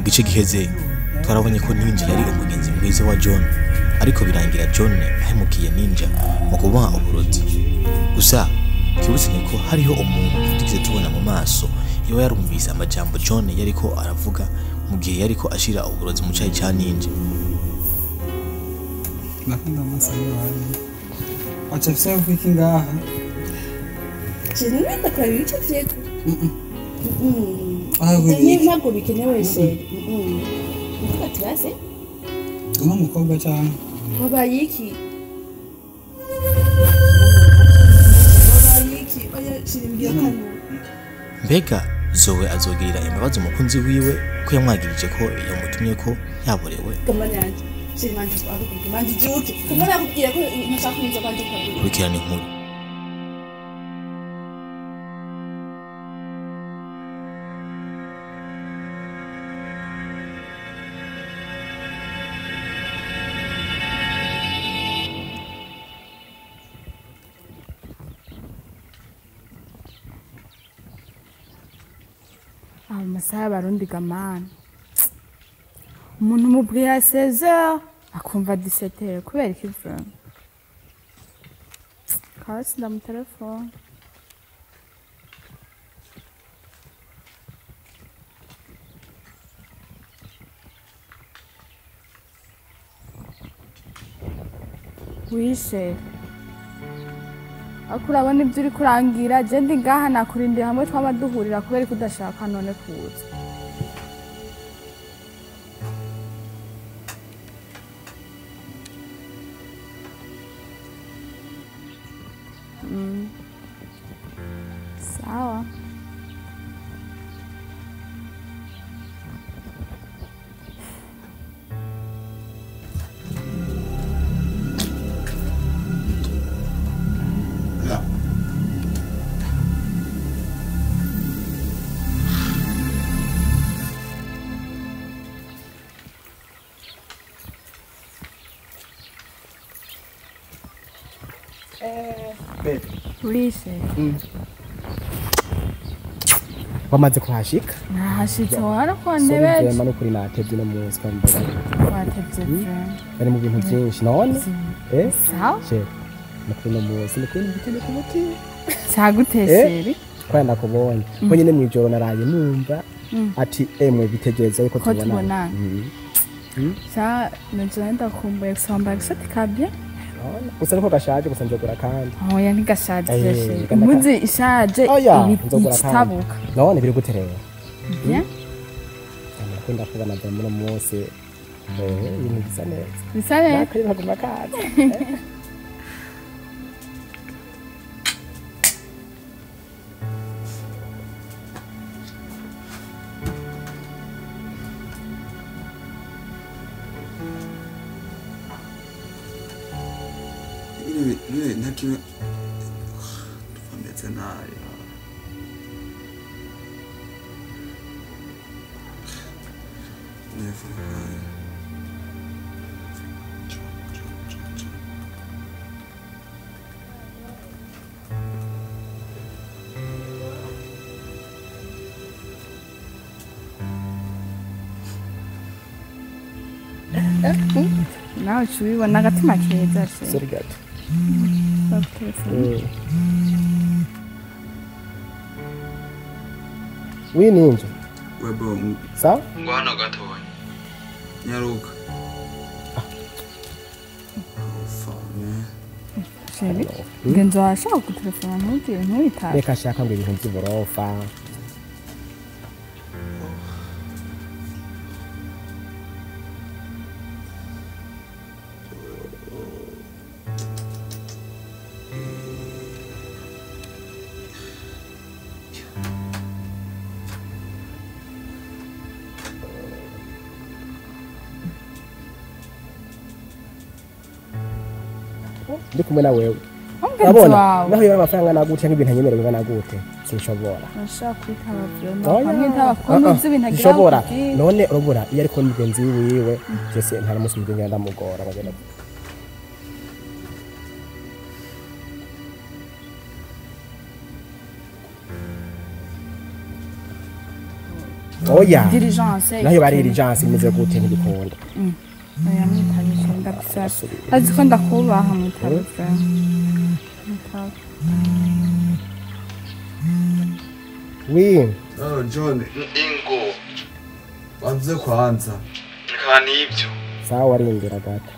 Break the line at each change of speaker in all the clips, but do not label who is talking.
mu gice giheze twarabonye ko Ninja yari umugenzi mwiza wa John, ariko birangira John ahemukiye Ninja mu kubaha uburozi. Gusa kibutse ko hariho umuntu tutigeze tubona mu maso iyo yarumvise amajambo John yariko aravuga mu gihe yariko ashira uburozi mu cyayi cya Ninja.
Nakunda amasaha yawe acha visa wiki ngaha
Chini ndakora ibice vyeko
ahubwo
ni ntabwo bikenewe se Twase
uno mukobwa cyane
wabaye iki oya shirimbira kano
Mbega Zoe azogirira imbabazi umukunzi wiwe ko yamwagirije ko yamutumye ko yaborewe.
kamanyanje shirimbanje twavuga manje juke kumara kubwira ko ntashaka kuza kwanje kabiri
Kurikirana inkuru.
amasaha y'abarundi gamana umuntu mubwiye 16h akumva 17h kubera ikivuga kasi ndamutelefone wishe akurabona ibyo uri kurangira je ndi ngaha nakurindiye hamwe twaba duhurira kubera ko udashaka none kuza sawa urishe
wamaze kuhashika
nahashitse wara kwa ntebeje
no kuri natebye no munsi kwambara
watevye
bari mu bintu byinshi none
sawa
she no kuri no munsi no kuri bitene ku muti
cyaguteseri
kwenda kubonye ko nyine mu ijoro naraye numva ati emwe bitegereza yuko
ko
tubona
tubona sa nagenda kumbuye kusamba gisati kabye
gusa niko gashaje gusa njogura kandi
oya ntigashaje jeshe impuzi ishaje ibitabuka
none biri guterera
bien
nakunda kubona bya muno munsi ibintu bisa neza
bisa neza
nakari baguma kaza
Lui nakiwe tufametse nayo
nawe ubibona agatima keza se
sorry gato Ninja
webo
sawa
ngwana gatoya nyaruka
sheri ngenzo ashaka kutelefona ntugire ntwitare
reka shaka ngo ibintu by'iborofa ndi kumwe na wewe urabona naho yari amafaranga nagute cyangwa ibintu nyemerera ngana gute sinshobora
nashaka kwitaba vyema hamwe ntabakunda ibintu agira
nshobora none urabura iyo ariko mugenzi wiwe cyese ntaramusubiza ngenda mugora bagenda oya
diligence
nayo bari diligence imeze gute ntibikunda
oya mwitabisha ndagusasa azi ko ndakubaha mwitabisha
wi
John ingo wanze kwanza nkani ibyo
sawa arindira gato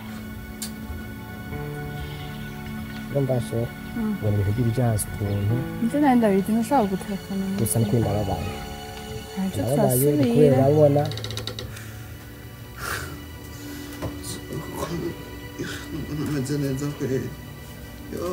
ndambashe wani ibintu diligence ukuntu
nje nenda biti nashaka gutelefona
gusa nkwinda babaye
nje
ababaye kubera
twasubira
urabona
umeze neza kweli yo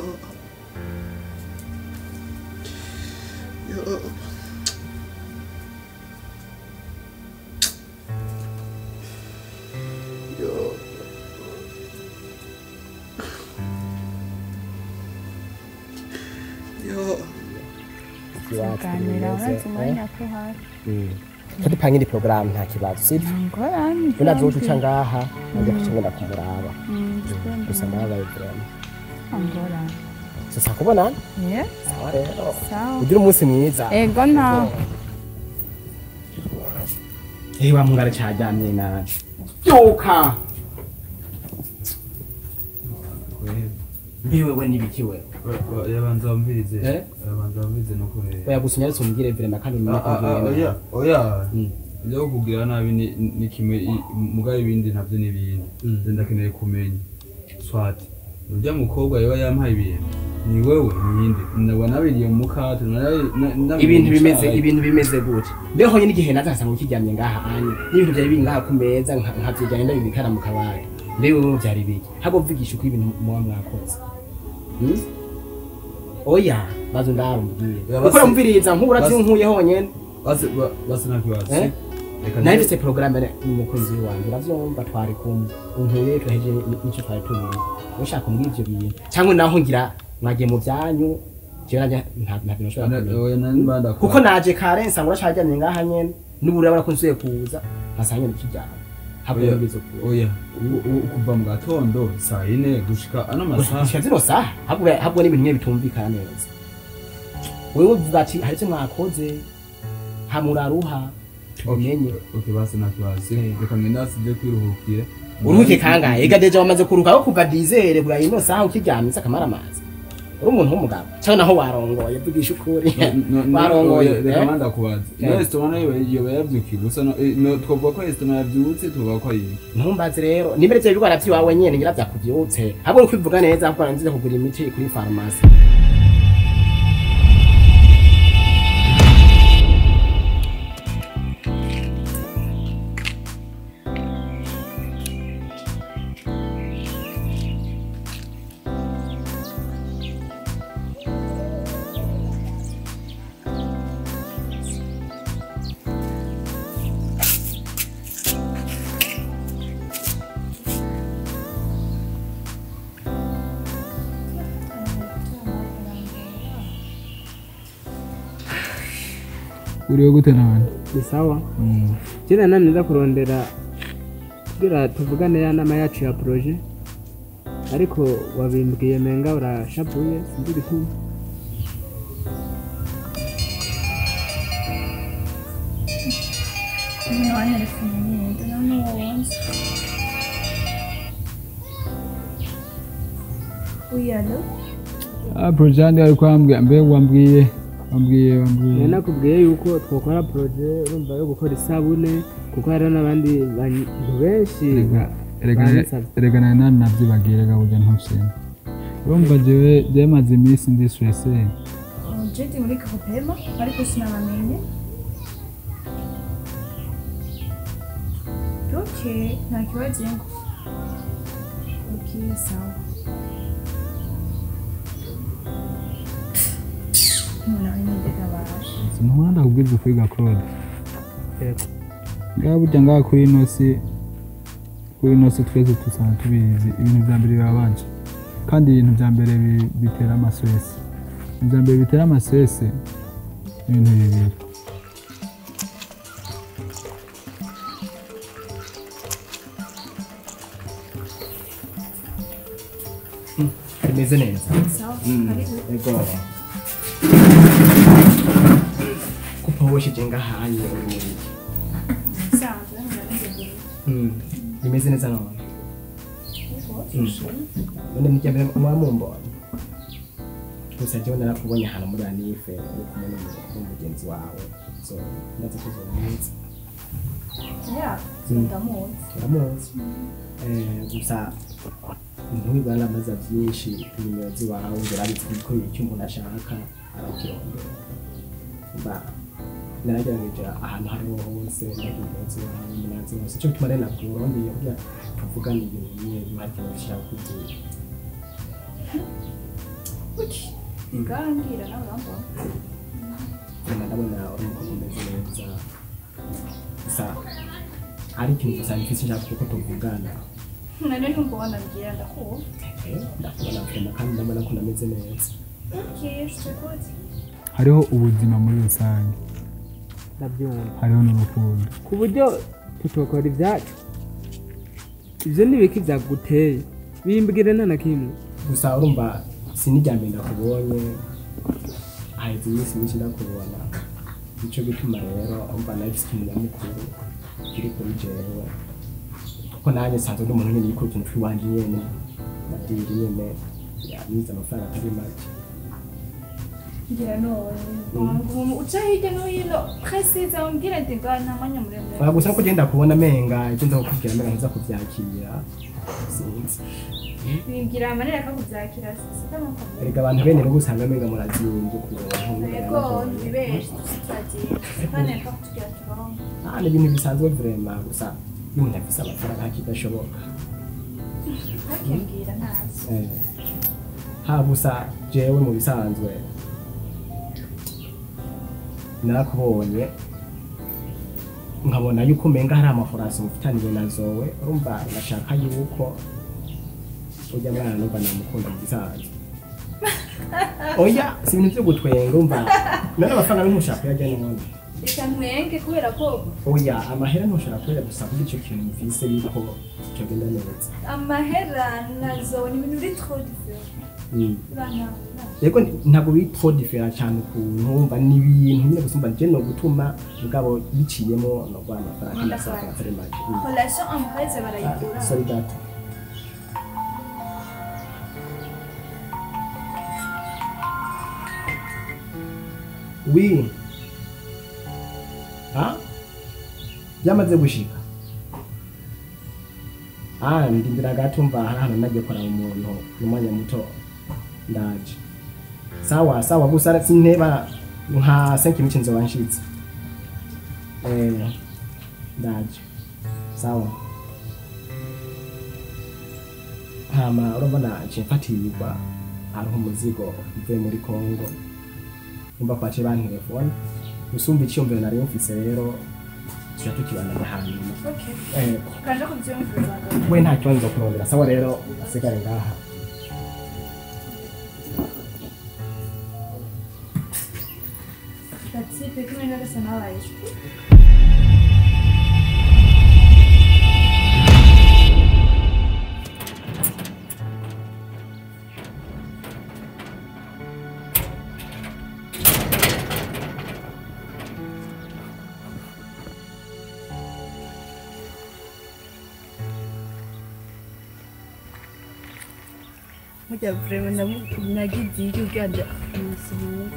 kuganira uranze umwanya ko hari
tudupange indi porogaramu nta kibazo sibyo
ngorane
unazoca ngaha njya kucengenda kumuraba gusa ndabaye vraiment
ngorane
sasa kubona
yeah
sawa rero
sawa
ugira umunsi mwiza
ego nta
wa mungara cyajyamye na byuka mbiwe we nibiki we
yabanza wamvirize
Eh?
yabanza wamvirize no kureba
oya gusa unyaretse umubwire vraiment kandi
oya byo kugira nabi ni kimwe mugabe ibindi ntabyo n'ibindi ndakeneye kumenya swati urya mukobwa yoba yampaye ibintu ni wewe ninde ndabona nabiriye mu mukato
ibintu bimeze gute mbeho nyine igihe nazasanga ukiryamye ngaha anye n'ibintu byari biri ngaha ku meza nkabyejyanye ndabibikara mu kabari mbewe byari biki habo mvugisha uko ibintu muba mwakoze oya bazo ndarumbwiye uko ramviriza nkubura ati nkuye honyene
basi nakibazo
nahise porogaramu n'umukozi wanjye uravyumva twari kumwe unkuye tuheje n'icyo twari tubiye ushaka kumbwira ivyo bintu cyangwa naho ngira mwagiye mu byanyu jewe nta bintu nshobora kumenya kuko naje kare nsanga uracajyanye ngaha nyene n'uburi urabona ko nsuye kuza nkasanga nyene kijyana
oya kuva mu gatondo saa 4 gushika ano masaha
gushika zino saha habwo n'ibintu nyine bitumvikana neza wewe uvuga ati haretse mwakoze hamuraruha tumenye
okay basi nakibazo reka ngenda sije kwiruhukira
uruhuke kangahe ega deje wamaze kuruka ko kuva dizere bwa ino saha ukiryamye sakamara amazi uri umuntu w'umugabo cyangwa naho warongoye vugisha ukuri warongoye
reka manda kubaza nese tubona yoba yabyukiye gusa no twovuga ko Esther yabyutse tuvuga ko ari
ntumbaze rero nimere cyo bigwara byiwawe nyene ngira byakubyutse habo kwivuga neza kuko nanzize kugura imiti kuri pharmacy
uriho gute none
ni sawa jena namwe nza kurondera kugira tuvugane ya nama yacu ya projet ariko wabimbwiye menga urashapuye sinzi gituma
project ari kwambwira mbe wambwiye
nakubwiye yuko twakora projet urumva yo gukora isabune kuko hari n'abandi bantu benshi
rega nani navyibagiye burya ntusene urumva jewe maze iminsi ndi stressé
jeti muri Kakopema ariko sinabamenye okay nta kibazo ngo okay sawa
sinuhanda kubwiza kwiga Claude ngaho burya ngaho kuri ino si twese dusanga tubizi ibintu bya mbere birabaje kandi ibintu bya mbere bitera amaswese ibya mbere bitera amaswese ibintu bibiri
bimeze neza ego kupa woshe jenga hanye bimeze neza none none nijya mbere mumbonye gusa jewe narakubonye ahantu muri Anife uri kumwe n'umugenzi wawe so ndaza kuzomuzi ndamuzi gusa ntubiba n'amaza byinshi nimero ziwawe ngerabizi ko icyo umuntu ashaka arakirondera mba naragerageje ahantu hariho hose ndagize ahantu munazi hose cyo tumare na Burundi yavuga tuvugana ibintu bimwe bimaze gushaka kugira
ingangira n'abambo
ndabona uko kumeze neza gusa ari ikintu gusa mfite nshaka kuko tuvugana
none ntumbona ngira ndakuba
ndakubona kuma kandi ndabona ko nameze neza
hariho ubuzima muri rusange
ndabyumva
hariho n'urukundo
ku buryo tutokora ibyacu ibyo ni ibiki byaguteye bimbwire nta na kimwe
gusa urumva sinijyambere ndakubonye ahetse iminsi myinshi ndakubona nicyo gituma rero umva nawe ufite umunyamakuru kiri kuri jewe kuko nanjye nsanzwe ndi umuntu nyine yikora utuntu tw'iwanjye nyene nadiri nyene yanize amafaranga atari make
ngira none uca hirya no hino presize umbwira ati nga nta mwanya muremure
gusa ko ugenda kubona amenga ibyo nza kukubwira amenga ntuza kubyakira sinzi
bimbwira amanera akakubyakira sitamuko
erega abantu bene rero usanga amenga murazinze kuronka
yego nibeshi tutagiye kandi akakugira turonka
ni ibintu bisanzwe vraiment gusa iyo umuntu afise amafaranga hakidashoboka
akimbwira ntazi
ha gusa jewe mu bisanzwe narakubonye nkabona yuko umenga hari amafarasi mufitaniye na zowe urumva ndashaka yuko ujya mwana numva namukunda mu bisanzwe oya si ibintu byo gutwenga urumva none amafaranga ntushaka kuyajya none
reka ntwenge kubera ko
oya amahera ntushaka kuyajya gusa kuri icyo kintu mvise yuko cyagenda neza
amahera nazo ni ibintu biri trop différent
yego ntabwo biri trop différent cyane ukuntu wumva n'ibintu nyine gusa mba no gutuma mugabo biciyemo no gwa amafaranga n'amafaranga atari make
relation amoureuse barayigura
sorry data oui byamaze gushika ndindira gatumva hari ahantu nagiye kora umuntu n'umwanya muto ndaje sawa gusa sinteba nka 5 minutes nzoba nshitse ndaje sawa hama urabona cimfatirwa hariho umuzigo uvuye muri Kongo umva kwace banki telefone usumba icyumviro nari mfise rero tuja tukibandanya hanyuma
kaje kubyumvira
we nta kibazo kurondera sawa rero asigare ngaha
That's it, because I never saw my life. Mucha breve na gidi uganda musimu.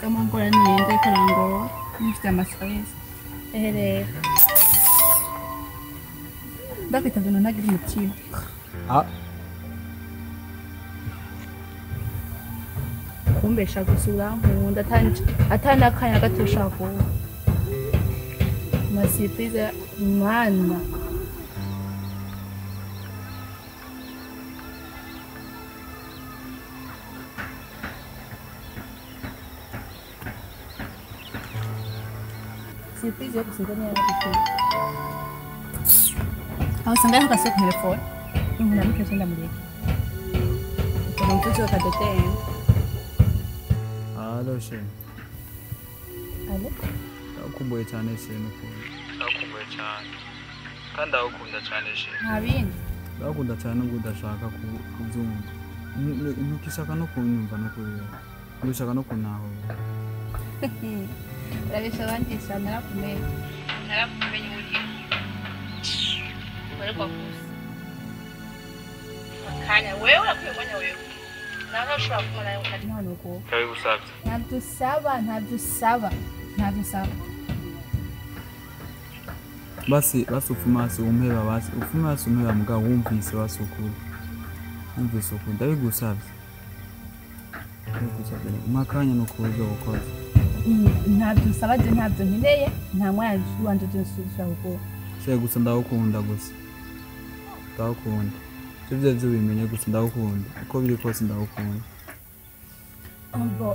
Kama ngora niende karango nifite amasafari ehere ndakita bino nagira umutima kumbesha gusura nkunda atana kanya gatoshako masipirize mwana surprise yako singani ya kitu. Au sangai kwa soko telefoni. Mimi mke senda mleki. Kwa mtoto wa kadete.
Allo she.
Allo?
Ndakumbuye cyane she n'ukuri. Ndakumbuye cyane. Kandi ndakunda cyane she.
Ntabindi.
Ndakunda cyane ngo udashaka kubyumva.
ntukishaka no kunyumva no kureba ntushaka no kunahura
urabesha abandisha narakumenye uriye ukorerwa gusa kanya wewe urakwiye umwanya wewe nawe ushobora kumara ukati none uko ntabyo usaba
basi ufumasi umpeba mugabo wumvise wasukuri ndabigusavye umakanya nukuza gukoza
ntabyo usaba je ntabyo nkeneye nta mwanya wanje nsubira gukora
shaka gusa ndagukunda ivyo bimenye gusa ndagukunda uko biri kose ndagukunda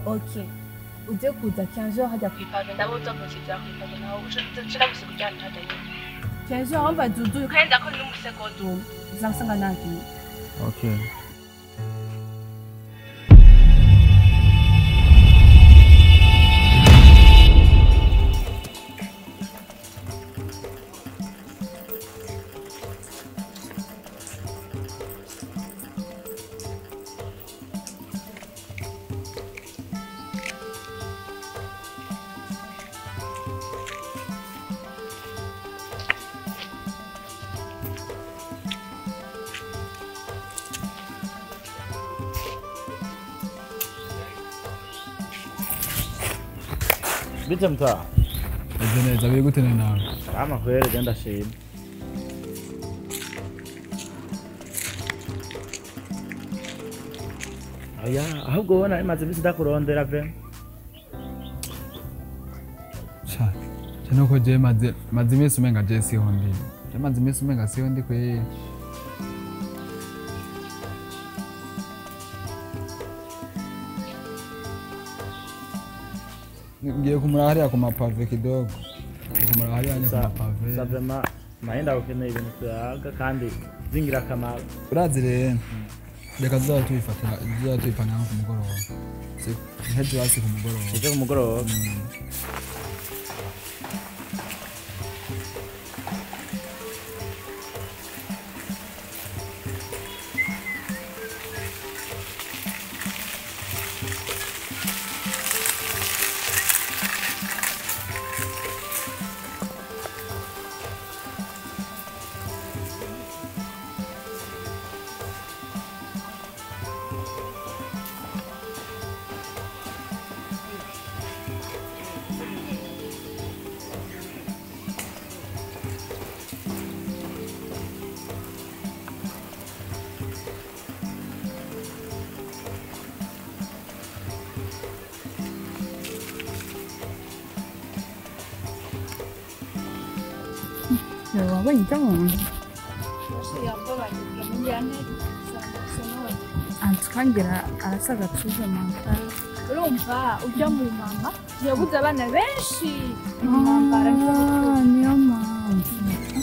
okay uje kuza 15 jours hajya kwipave ndabuza kushitira kwipave nawe ushira gusikujyana hajya 15 jours wumva dudu kandi ko ni umusekondo uzasanga nagiye
okay
Bite mtaa?
neza biri gute nawe
Ama kweli genda shima. Aya, ahubwo ubona imaze bisi dakurondera ve.
nuko je maze imisi umenga je siho ndi maze imisi umenga siho ndi kwe ngiye kumura hariya ku mapave kidogo kumura hariya ku mapave
Savema maenda ukeneye ibintu byaga kandi zingira akamaro.
urazi rero reka tuzatubipanga ku mugoroba hejo hasi ku mugoroba
Ejo ku mugoroba.
wabonye icyo muntu antukangira arasa agatuza manta
urumva ujya mu mama yabuze abana benshi
niyo mpamvu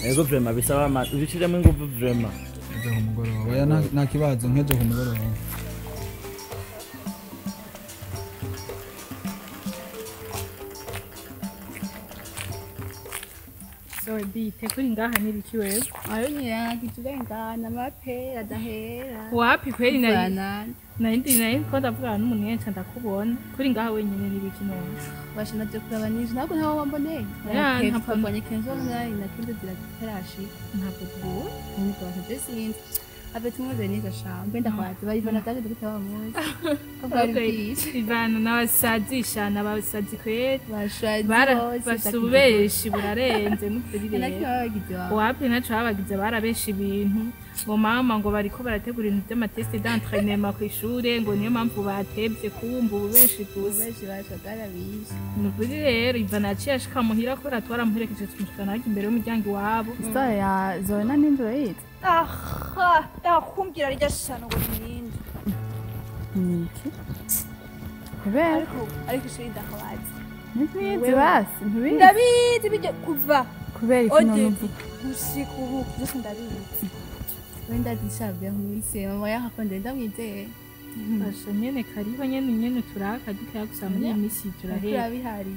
Ego vrema bisaba ubishiremo ingufu vrema.
ejo ku mugoroba oya nta kibazo nk'ejo ku mugoroba
bite kuri ngaha n'ibiki wewe
ayo nyirangitugengana amapera adahera
wapi kweli nari ko ndavugana n'umuntu yenshi ndakubona kuri ngaha wenyine n'ibiki none
washinaje kuraba nije ntabwo ntaho wamboneye ntabwo kenzo nayo nakindi ziratarashi
ntabwo tuwe
niko waje Avec moi Denise Sham, benda kwati bayivana kandi dukitawa muzi.
Okay. Ivana n'abasadisha n'abasazi kwete.
Bashadi.
Basubeshi burarenze n'uturire.
Nakibagize.
Wapi naco babagize barabeshi ibintu. Ngo mama ngo bariko barategura ibintu by'amatest d'entraînement ku ishure ngo niyo mpamvu batebye kumva ububeshi gusa.
Ubeshi bashagara bishi.
Nukuri rero Ivana aciye ashika muhira ko ratwara muherekeje tumushikana imbere y'umuryango wabo.
Story ya Zoena n'indro yitwa.
Aha, ndakumbwira rya shano ngo ninde.
Niki? Kubera
ariko ishuri ndahabazi.
Ntibizi basi, ntibizi.
Ndabizi bijye kuva.
Kubera iki none
gusiku ubu byose ndabizi.
Wenda dishabye mwise mama yahakonde ndamwizeye.
Basha nyene kariho nyene turaka dukaya gusa muri imisi turahera.
Turabihari.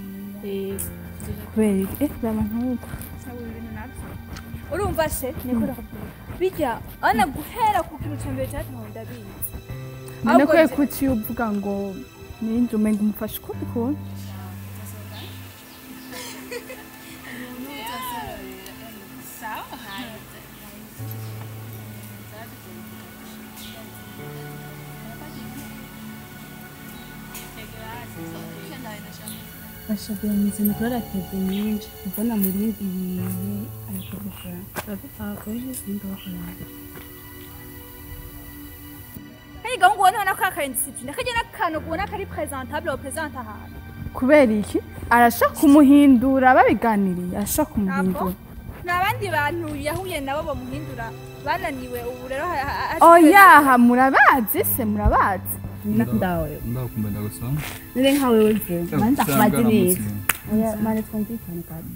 Kubera abantu uko.
Urumva se niko rakubwira bijya ana guhera ku kintu cyambere cyatuma ndabizi
none kwe kuki uvuga ngo ninje umenga umufashe ukundi kuntu
Bashabira mizina kuri ratebe nyinshi ubona muri ibi ariko gukora abakoresha simba bakora
Kaiga ngo ubona ko akari discipline kaje nakano ubona kari presentable au présente ahantu kubera iki arashaka kumuhindura babiganiriye arashaka kumuhindura nabandi bantu yahuye nabo bamuhindura bananiwe ubu rero oya murabazi se murabazi
ndawe
ndakumva ndagusoma
nire nkawe wewe manda kubazi neza oya mane twumvikane kandi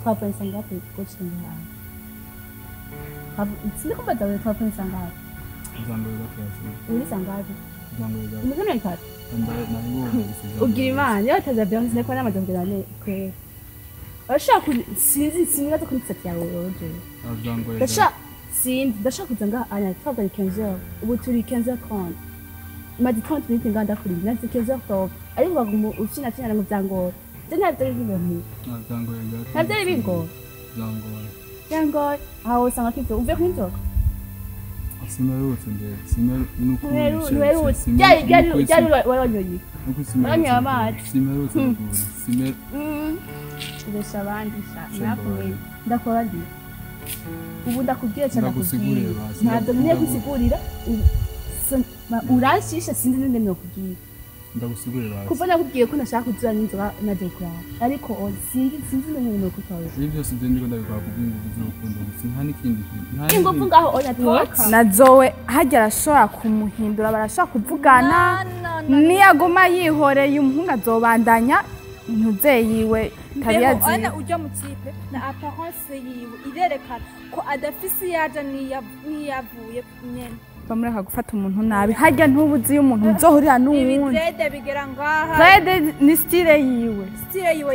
twapensa ngapi kuchinga sindi kumbaza wewe twapensa ngapi
zango y'abatasi
uri sangapi
zango y'abatasi
umeze nk'ikati
nari
ugira imana iyo ataza byanze ne ko namaze kugira ne kwe ashaka sinzi nazo kunsati yawe roje
zango
ndashaka kuza ngaha anya twabanye 15 heures ubu turi 15 heures 30 madi 30 minutes nganda kuri nasi 15 heures top ariko bagumu ukina mu byangora ntabyo bibonye
zango y'abatasi
ntabyo bingo zango aho usanga kivyo uvuye kwinzoka
simerutse mbere simerutse
ryari waronyoye waronyoye amazi
simerutse
ubesha abandi nakumenya ndakora ndi ubu ndakubwira cyane ndakubwira ntabwo ngiye gusigurira uranshisha sinzi n'indi nakubwira
ndagusigurira basi
kuva nakubwiye ko nashaka kuzura n'inzoga naje kurara ariko sinzi n'ibintu nakutawe
ibi byose byo ndiko ndabikora kubwira ingufu z'urukundo gusa nta n'ikindi kintu
ingufu ngaho oya tuwaka
nazowe hajya arashobora kumuhindura barashaka kuvugana niyaguma yihoreye umuhungu azobandanya intuze yiwe tabiyazi
ana ujya mu kipe na apparence yiwe irerekana ko adafise yaje niyavuye nyene
bamureka gufata umuntu nabi hajya ntubuzi iyo umuntu muzohurira n'uwundi
Frede bigera ngaha
Frede ni style yiwe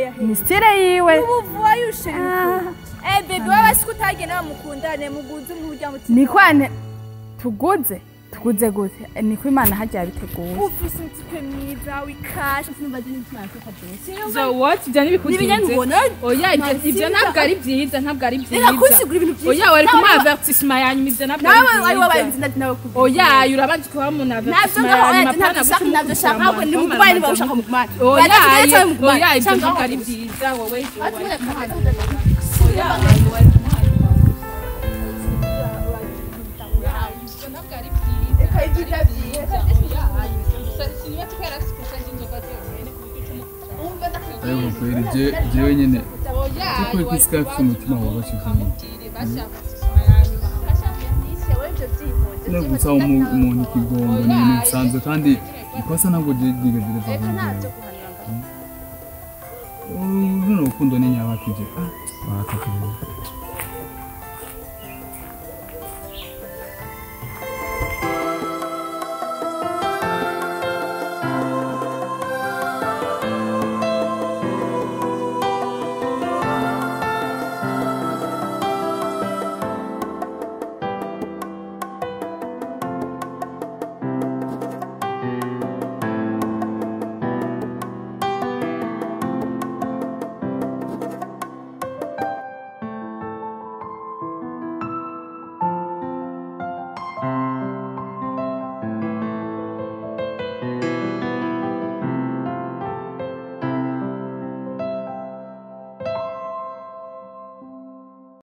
yahe
ni style yiwe
ubu wayushe baby wewe sikutagena bamukundane muguze umujya mu kipe
ni kwane tuguze gute niko imana hajya yabiteguye
ufise umutipe mwiza wikasha sinumvaje n'intima yafika byose
so what ibyo ntibikutinze oya ibyo ntabwo ari byiza oya wari kumuha avertissement yanyuma ibyo ntabwo ari byiza oya urabanza kuba umuntu avertissement yanyuma apana oya ibyo ntabwo ari byiza wowe oya
ariko kweri jewe nyene kuko ikisika afite umutima wabashe cyane no gusa umuntu ikigombo ni ibintu bisanzwe kandi ikosa ntabwo ryigereza vuba runo rukundo ni nyabakije